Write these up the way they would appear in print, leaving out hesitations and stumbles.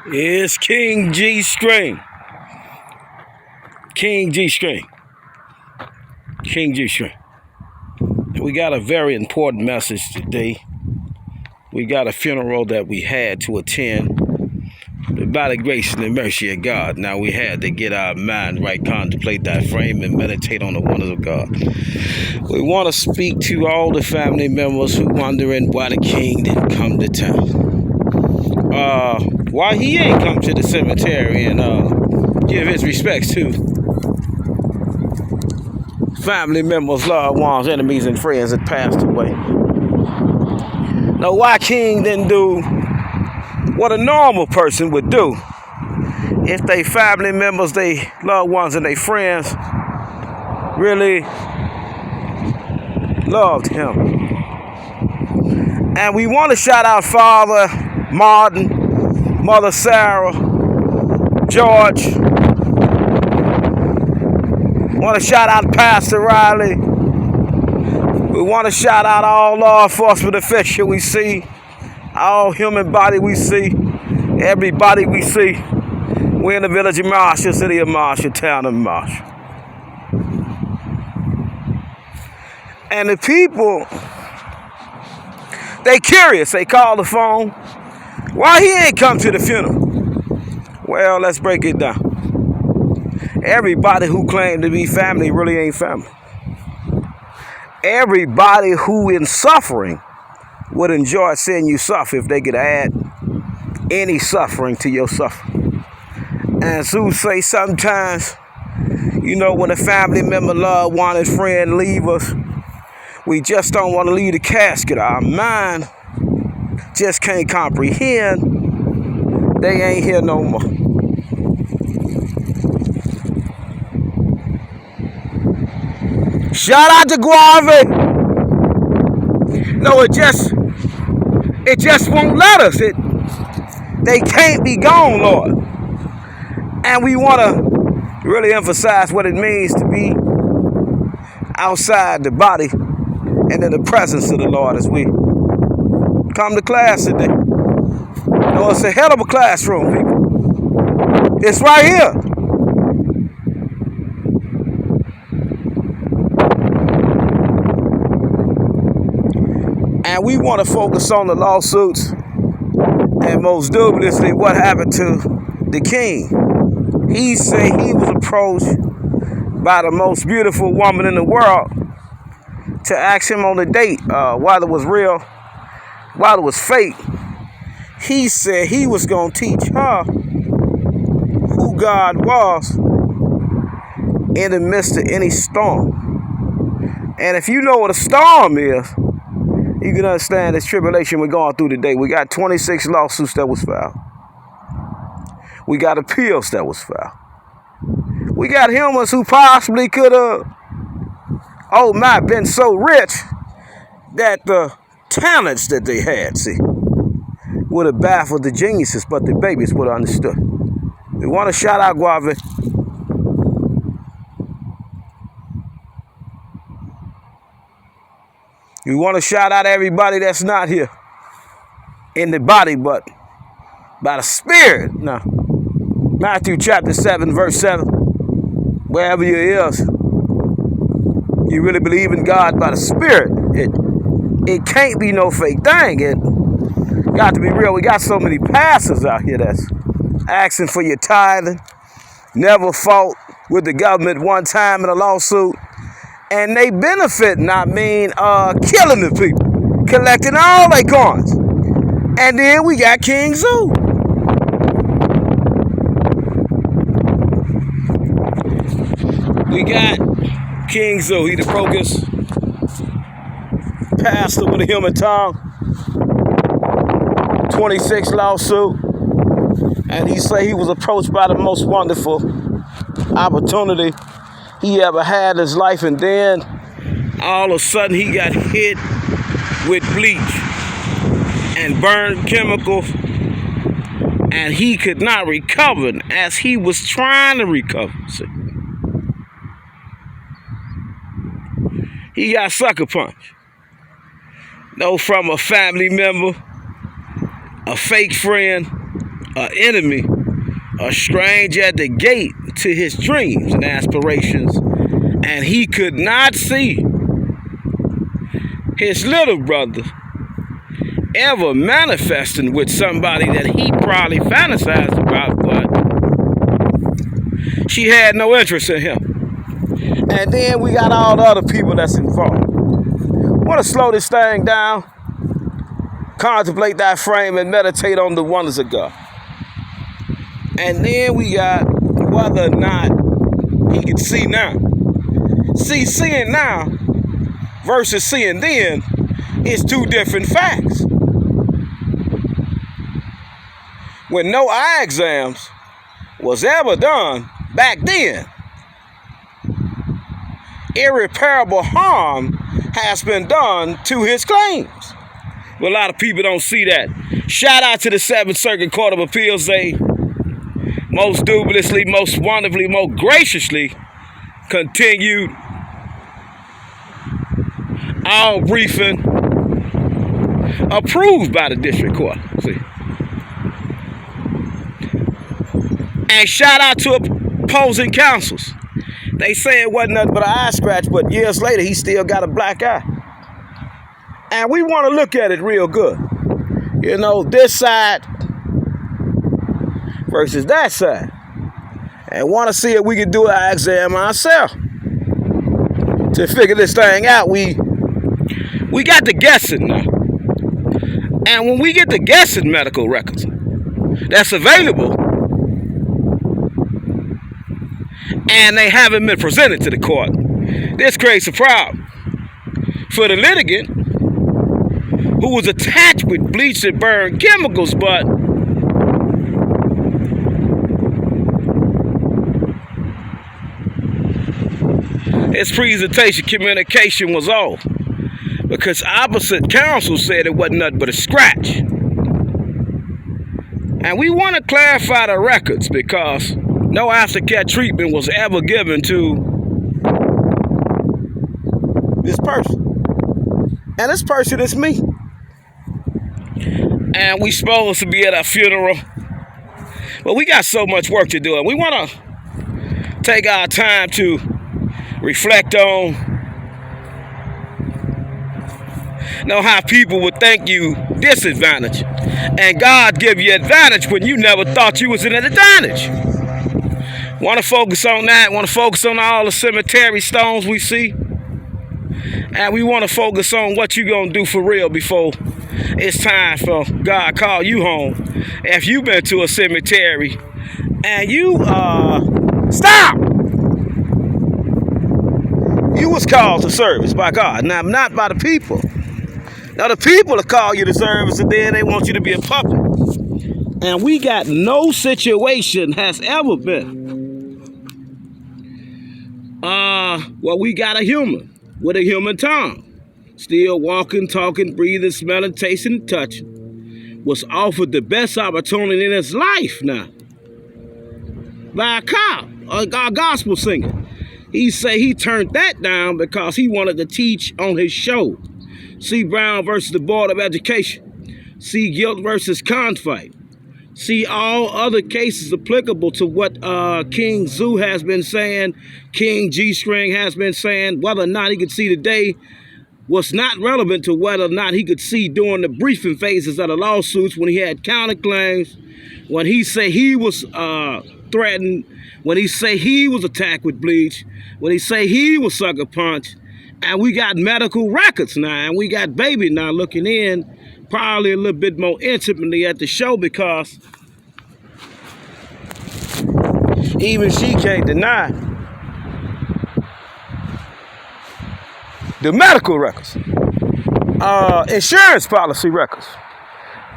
It's King G String. King G String. King G String. We got a very important message today. We got a funeral that we had to attend. But by the grace and the mercy of God, now we had to get our mind right, contemplate that frame, and meditate on the wonders of God. We want to speak to all the family members who wondering why the king didn't come to town. Why he ain't come to the cemetery and give his respects to family members, loved ones, enemies, and friends that passed away. Now, why King didn't do what a normal person would do if they family members, they loved ones, and they friends really loved him. And we want to shout out Father Martin, Mother Sarah, George. Want to shout out Pastor Riley. We want to shout out all law enforcement officials we see, all human body we see, everybody we see. We're in the village of Marshall, city of Marshall, town of Marshall. And the people, they curious. They call the phone. Why he ain't come to the funeral? Well, let's break it down. Everybody who claimed to be family really ain't family. Everybody who in suffering would enjoy seeing you suffer if they could add any suffering to your suffering. And Sue say sometimes, you know, when a family member, loved one, and friend leave us, we just don't want to leave the casket. Our mind just can't comprehend they ain't here no more. Shout out to Guave. No, it just won't let us. They can't be gone, Lord. And we want to really emphasize what it means to be outside the body and in the presence of the Lord as we come to class today. You know, it's a hell of a classroom, people. It's right here. And we want to focus on the lawsuits and most dubiously what happened to the king. He said he was approached by the most beautiful woman in the world to ask him on a date, whether it was real, whether it was fake. He said he was going to teach her who God was in the midst of any storm. And if you know what a storm is, you can understand this tribulation we're going through today. We got 26 lawsuits that was filed. We got appeals that was filed. We got humans who possibly could have, been so rich that the talents that they had, would have baffled the geniuses, but the babies would have understood. We want to shout out Guave. We want to shout out everybody that's not here in the body, but by the Spirit. Now, Matthew chapter 7, verse 7. Wherever you is, you really believe in God by the Spirit. It can't be no fake thing. It got to be real. We got so many pastors out here that's asking for your tithing, never fought with the government one time in a lawsuit, and they benefiting, killing the people, collecting all their coins. And then we got King Zoo. We got King Zoo. He the brokest pastor with a human tongue. 26 lawsuit. And he say he was approached by the most wonderful opportunity he ever had in his life, and then all of a sudden he got hit with bleach and burned chemicals, and he could not recover as he was trying to recover. He got sucker punched. No, from a family member, a fake friend, an enemy, a stranger at the gate to his dreams and aspirations, and he could not see his little brother ever manifesting with somebody that he probably fantasized about, but she had no interest in him. And then we got all the other people that's involved. Want to slow this thing down, contemplate that frame, and meditate on the wonders of God. And then we got whether or not he could see now. See, seeing now versus seeing then is two different facts. When no eye exams was ever done back then, irreparable harm has been done to his claims. But a lot of people don't see that. Shout out to the 7th Circuit Court of Appeals. They most dubiously, most wonderfully, most graciously continued all briefing approved by the district court. See? And shout out to opposing counsels. They say it wasn't nothing but an eye scratch, but years later, he still got a black eye. And we want to look at it real good. You know, this side versus that side. And want to see if we can do an eye exam ourselves. To figure this thing out, we got the guessing now. And when we get the guessing medical records that's available, and they haven't been presented to the court, this creates a problem for the litigant who was attached with bleach and burn chemicals, but his presentation communication was off because opposite counsel said it wasn't nothing but a scratch. And we want to clarify the records because no aftercare treatment was ever given to this person. And this person is me. And we supposed to be at a funeral. But we got so much work to do. And we want to take our time to reflect on know how people would think you disadvantaged. And God give you advantage when you never thought you was in an advantage. Want to focus on that. Want to focus on all the cemetery stones we see. And we want to focus on what you going to do for real before it's time for God call you home. If you've been to a cemetery and you, stop! You was called to service by God. Now, not by the people. Now, the people will call you to service and then they want you to be a puppet. And we got no situation has ever been. Well, we got a human with a human tongue. Still walking, talking, breathing, smelling, tasting, and touching. Was offered the best opportunity in his life now. By a cop, a gospel singer. He say he turned that down because he wanted to teach on his show. C. Brown versus the Board of Education. C. Guilt versus Conflict. See all other cases applicable to what King Zoo has been saying, King G-String has been saying. Whether or not he could see today was not relevant to whether or not he could see during the briefing phases of the lawsuits when he had counterclaims, when he said he was threatened, when he say he was attacked with bleach, when he say he was sucker punched. And we got medical records now, and we got baby now looking in probably a little bit more intimately at the show because even she can't deny the medical records, insurance policy records,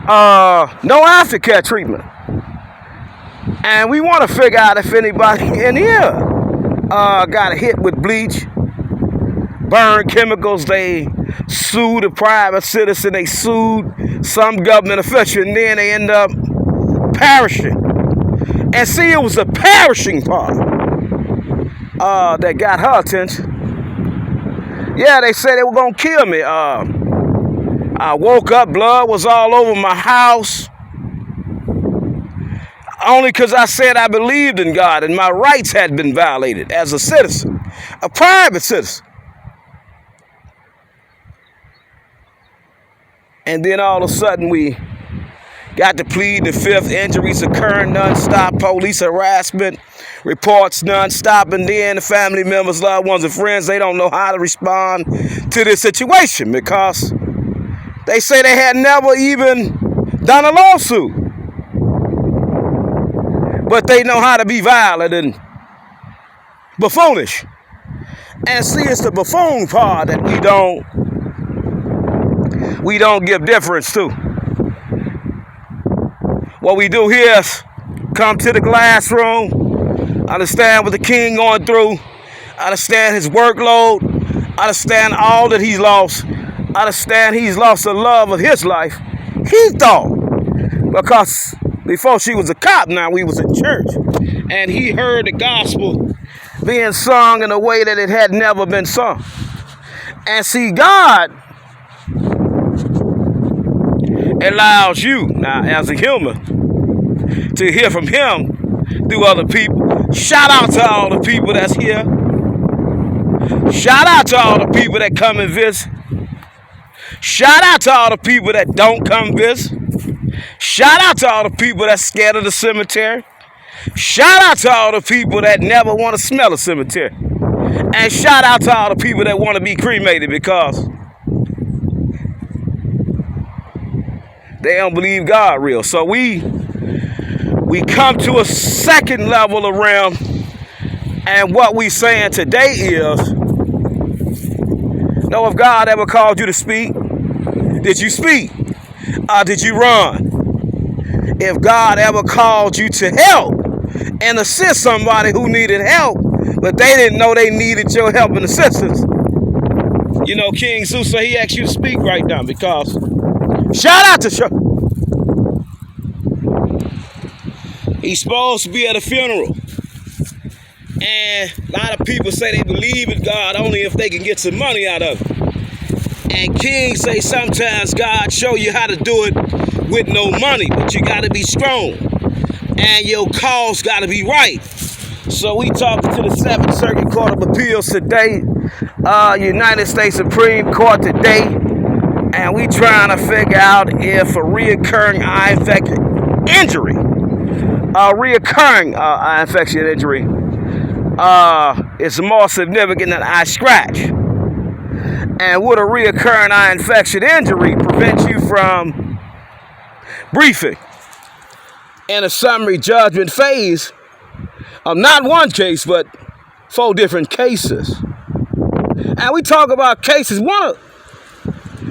no aftercare treatment. And we want to figure out if anybody in here got hit with bleach, burn chemicals. They sued a private citizen, they sued some government official, and then they end up perishing. And see, it was the perishing part that got her attention. Yeah, they said they were gonna kill me. I woke up, blood was all over my house. only because I said I believed in God and my rights had been violated as a citizen, a private citizen. And then all of a sudden we got to plead the fifth, injuries occurring nonstop, police harassment, reports nonstop, and then the family members, loved ones, and friends, they don't know how to respond to this situation because they say they had never even done a lawsuit. But they know how to be violent and buffoonish. And see, it's the buffoon part that we don't give deference to. What we do here is come to the classroom, understand what the king going through, understand his workload, understand all that he's lost, understand he's lost the love of his life. He thought, because before she was a cop, now we was in church, and he heard the gospel being sung in a way that it had never been sung. And see, God allows you now as a human to hear from him through other people. Shout out to all the people that's here. Shout out to all the people that come and visit. Shout out to all the people that don't come visit. Shout out to all the people that's scared of the cemetery. Shout out to all the people that never want to smell a cemetery. And shout out to all the people that want to be cremated because they don't believe God real. So we come to a second level of realm, and what we saying today is, know if God ever called you to speak, did you speak? Or did you run? If God ever called you to help and assist somebody who needed help, but they didn't know they needed your help and assistance, you know, King Zeus, so he asked you to speak right now because shout out to he's supposed to be at a funeral. And a lot of people say they believe in God only if they can get some money out of it. And King say sometimes God show you how to do it with no money, but you got to be strong. And your cause got to be right. So we talking to the 7th Circuit Court of Appeals today, United States Supreme Court today, and we trying to figure out if a reoccurring eye infection injury, is more significant than eye scratch. And would a reoccurring eye infection injury prevent you from briefing in a summary judgment phase of not one case, but 4 different cases? And we talk about cases,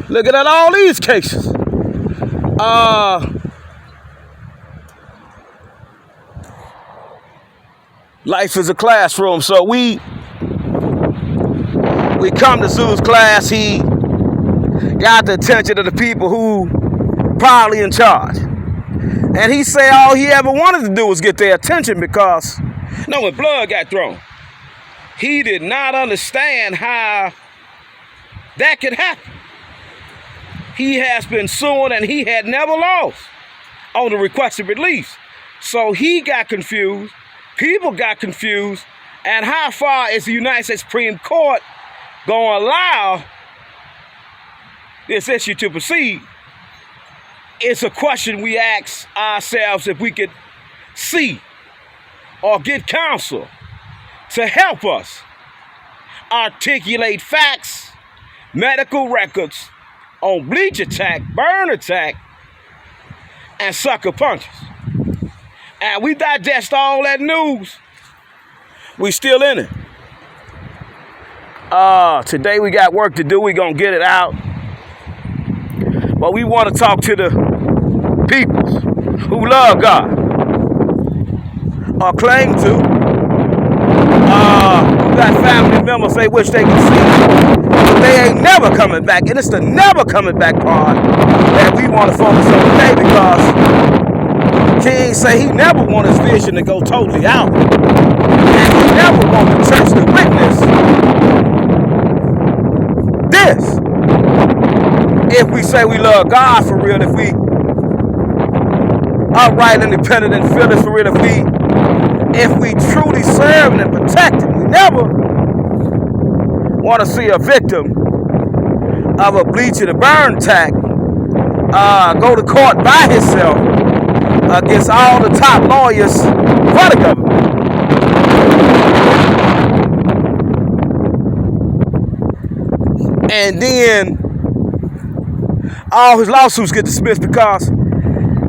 looking at all these cases. Life is a classroom, so we come to Zeus' class. He got the attention of the people who probably in charge. And he said all he ever wanted to do was get their attention because, when blood got thrown, he did not understand how that could happen. He has been suing and he had never lost on the requested release. So he got confused, people got confused, and how far is the United States Supreme Court going to allow this issue to proceed? It's a question we ask ourselves if we could see or get counsel to help us articulate facts, medical records on bleach attack, burn attack, and sucker punches. And we digest all that news. We still in it. Today we got work to do. We gonna get it out. But we want to talk to the people who love God or claim to. Who got family members they wish they could see. But they ain't never coming back. And it's the never coming back part that we want to focus on today because King say he never want his vision to go totally out. And he never want the church to witness this. If we say we love God for real, if we upright, independent, and fearless for real. If we truly serve and protect him, we never want to see a victim of a bleach and a burn attack go to court by himself against all the top lawyers for the government. And then all his lawsuits get dismissed because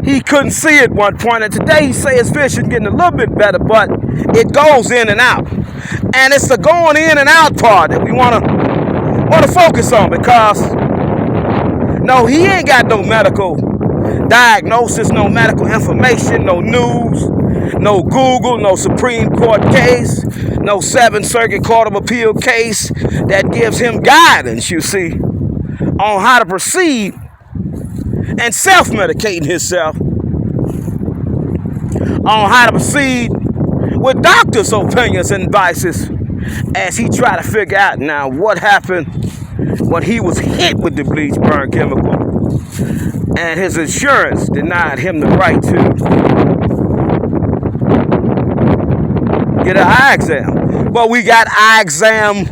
he couldn't see at one point. And today he says his vision getting a little bit better, but it goes in and out. And it's the going in and out part that we want to focus on, because no, he ain't got no medical diagnosis, no medical information, no news, no Google, no Supreme Court case, no 7th Circuit Court of Appeal case that gives him guidance, you see, on how to proceed and self-medicating himself, on how to proceed with doctors' opinions and advices as he tried to figure out now what happened when he was hit with the bleach burn chemical and his insurance denied him the right to get an eye exam. But we got eye exam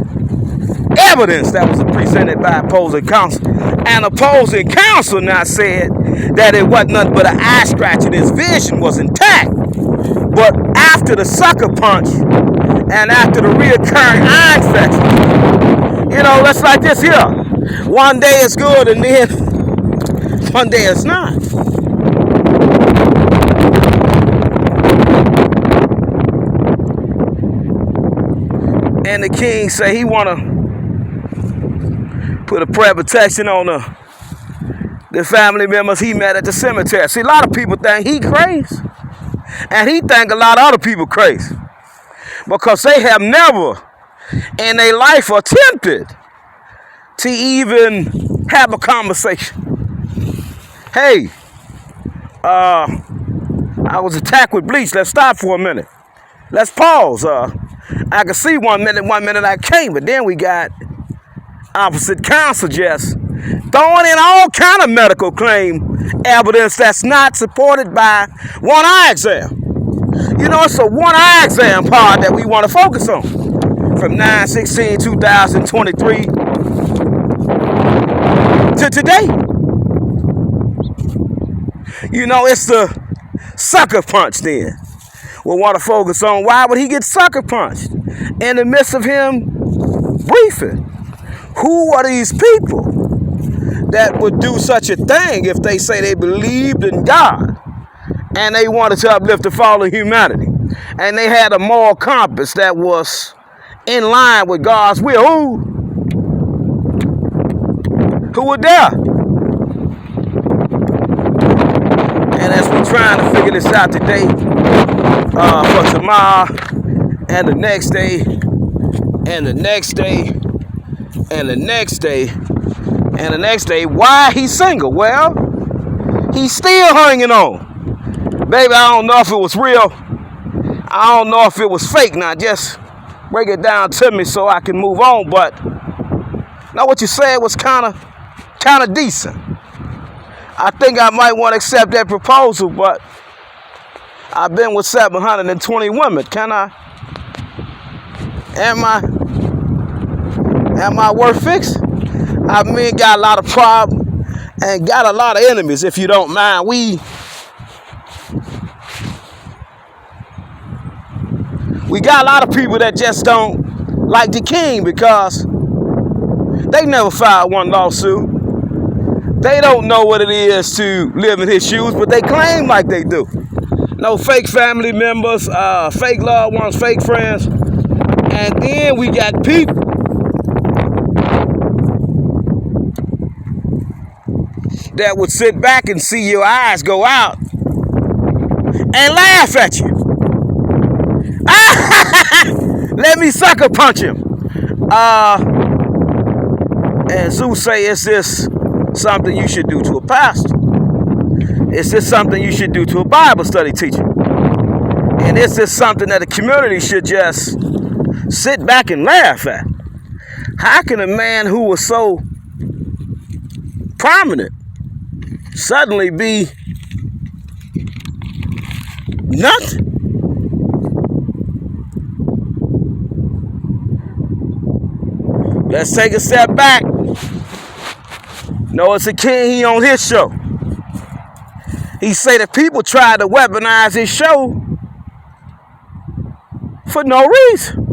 evidence that was presented by opposing counsel. And opposing counsel now said that it wasn't nothing but an eye scratch and his vision was intact. But after the sucker punch and after the reoccurring eye infection, you know, let's like this here. One day it's good and then one day it's not. And the king say he want to put a prayer of protection on the family members he met at the cemetery. See, a lot of people think he crazy. And he think a lot of other people crazy. Because they have never in their life attempted to even have a conversation. Hey, I was attacked with bleach. Let's stop for a minute. Let's pause. I can see 1 minute I can't, but then we got opposite counsel just throwing in all kind of medical claim evidence that's not supported by one eye exam. You know, it's a one eye exam part that we want to focus on from 9/16/2023 to today. You know, it's the sucker punch then. We'll want to focus on why would he get sucker punched in the midst of him briefing. Who are these people that would do such a thing if they say they believed in God and they wanted to uplift the fall of humanity and they had a moral compass that was in line with God's will? Who were there? And as we're trying to figure this out today, for tomorrow and the next day and the next day and the next day and the next day, why he's single? Well, he's still hanging on. Baby, I don't know if it was real. I don't know if it was fake. Now just break it down to me so I can move on. But now what you said was kind of decent. I think I might want to accept that proposal, but I've been with 720 women. Can I? Am I worth fixing? I mean, got a lot of problems and got a lot of enemies, if you don't mind. We got a lot of people that just don't like the king because they never filed one lawsuit. They don't know what it is to live in his shoes, but they claim like they do. No fake family members, fake loved ones, fake friends. And then we got people that would sit back and see your eyes go out and laugh at you. Let me sucker punch him. And Zeus say, is this something you should do to a pastor? Is this something you should do to a Bible study teacher? And is this something that the community should just sit back and laugh at? How can a man who was so prominent suddenly be Nothing. Let's take a step back. Notice the king, he on his show. He say that people tried to weaponize his show for no reason.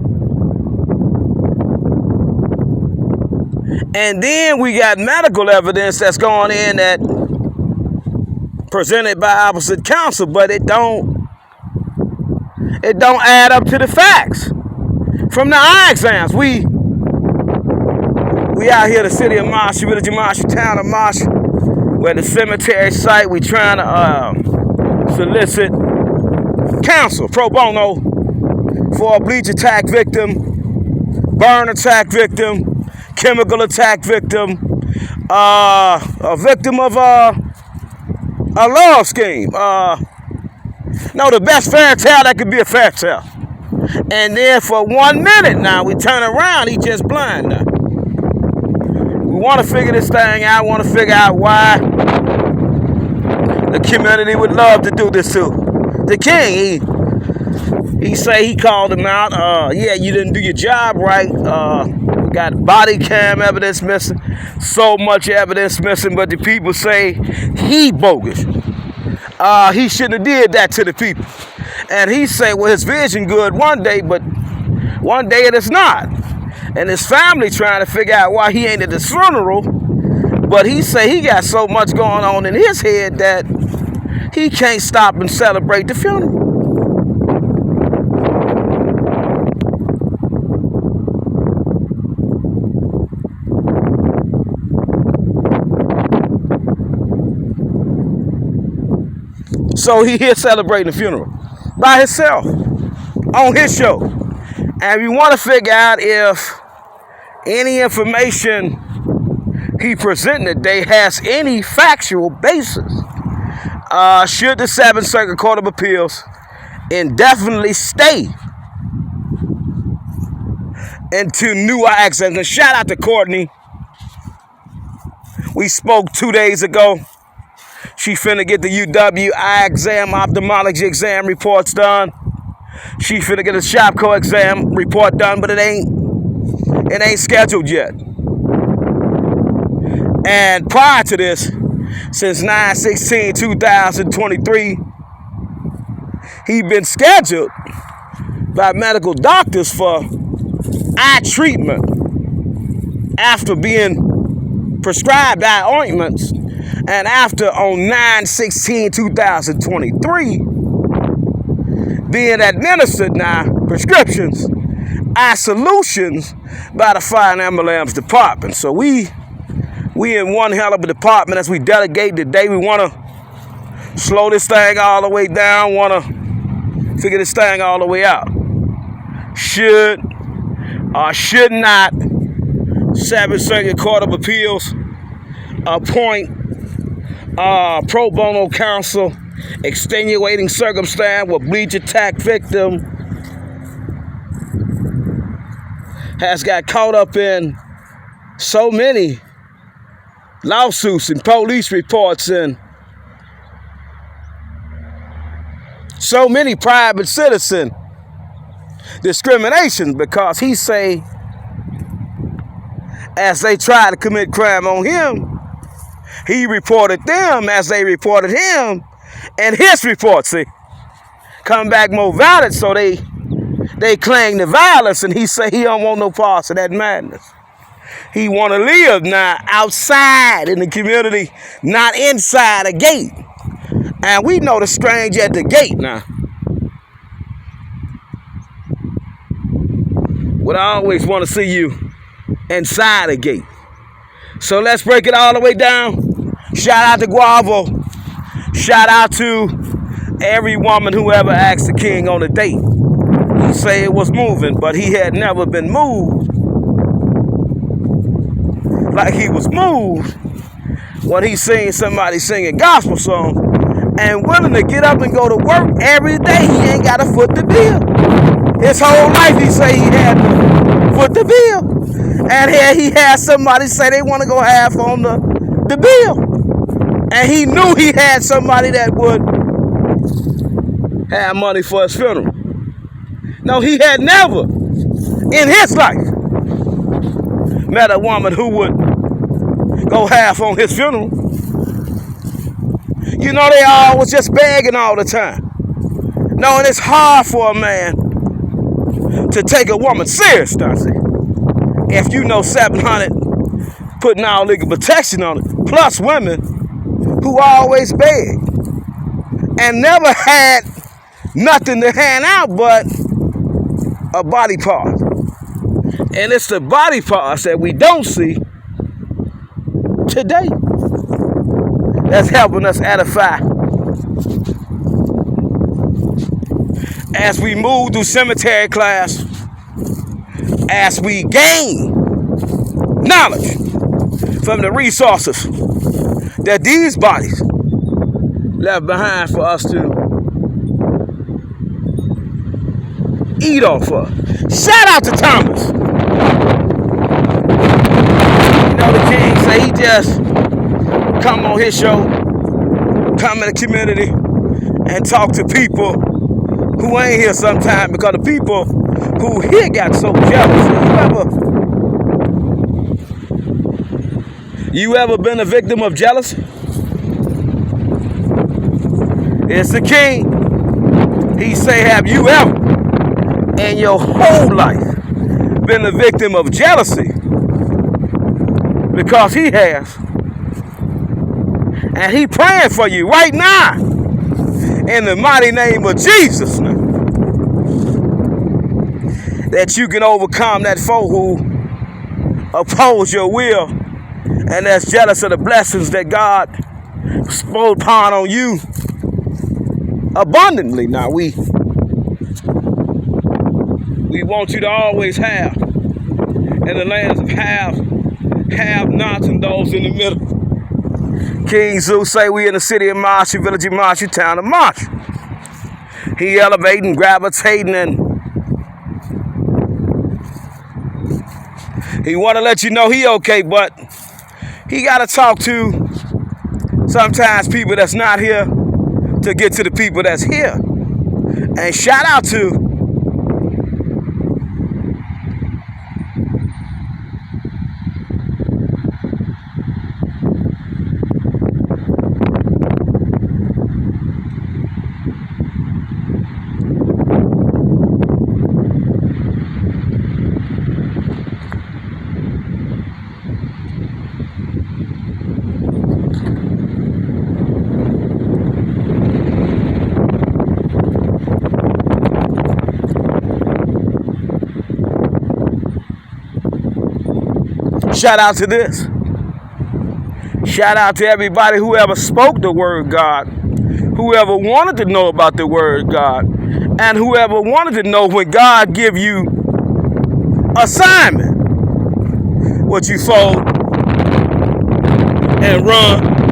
And then we got medical evidence that's going in that presented by opposite counsel, but it don't add up to the facts. From the eye exams, we out here, the city of Marshall, village of Marshall, town of Marshall, where the cemetery site, we trying to solicit counsel, pro bono, for a bleach attack victim, burn attack victim, chemical attack victim, a victim of a love scheme. No, the best fairy tale that could be a fairy tale. And then for 1 minute now, we turn around, he just blind now. We want to figure this thing out. Want to figure out why the community would love to do this to the king. He say he called him out. Yeah, you didn't do your job right. We got body cam evidence missing. So much evidence missing, but the people say he bogus. He shouldn't have did that to the people. And he say, well, his vision good one day, but one day it is not. And his family trying to figure out why he ain't at the funeral. But he say he got so much going on in his head that he can't stop and celebrate the funeral. So he here celebrating the funeral by himself on his show. And we want to figure out if any information he presented today has any factual basis. Should the 7th Circuit Court of Appeals indefinitely stay into new actions? And shout out to Courtney. We spoke 2 days ago. She finna get the UW eye exam, ophthalmology exam reports done. She finna get a Shopco exam report done, but it ain't scheduled yet. And prior to this, since 9/16/2023, he been scheduled by medical doctors for eye treatment after being prescribed eye ointments. And after on 9/16/2023, being administered now prescriptions, eye solutions by the Fire and Ambulance Department. So we in one hell of a department as we delegate today. We want to slow this thing all the way down, want to figure this thing all the way out. Should or should not 7th Circuit Court of Appeals appoint pro bono counsel, extenuating circumstance with bleach attack victim has got caught up in so many lawsuits and police reports and so many private citizen discrimination, because he say as they try to commit crime on him, he reported them as they reported him, and his reports come back more violent, so they claim the violence, and he say he don't want no parts of that madness. He want to live now outside in the community, not inside a gate. And we know the stranger at the gate now. Would always want to see you inside a gate. So let's break it all the way down. Shout out to Guavo. Shout out to every woman who ever asked the king on a date. He say it was moving, but he had never been moved like he was moved when he seen somebody singing gospel song and willing to get up and go to work every day. He ain't got to foot the bill. His whole life he say he had to foot the bill. And here he had somebody say they want to go half on the bill. And he knew he had somebody that would had money for his funeral. No, he had never in his life met a woman who would go half on his funeral. You know, they all was just begging all the time. No, and it's hard for a man to take a woman serious, Darcy. If you know 700 putting all legal protection on it, plus women who always beg and never had nothing to hand out but a body part. And it's the body parts that we don't see today that's helping us edify. As we move through cemetery class, as we gain knowledge from the resources that these bodies left behind for us to eat off of. Shout out to Thomas. You know, the king say he just come on his show, come in the community and talk to people who ain't here sometime, because the people who here got so jealous. You ever been a victim of jealousy? It's the king. He say, have you ever in your whole life been a victim of jealousy? Because he has. And he praying for you right now in the mighty name of Jesus, that you can overcome that foe who oppose your will and that's jealous of the blessings that God bestowed upon on you abundantly. Now we want you to always have in the lands of have nots, and those in the middle. King Zeus say we in the city of Marshall, village of Marshall, town of Marshall. He elevating, gravitating, and he want to let you know he okay, but he got to talk to sometimes people that's not here to get to the people that's here. And shout out to shout out to this. Shout out to everybody who ever spoke the word of God, whoever wanted to know about the word of God, and whoever wanted to know when God give you assignment, what you fold and run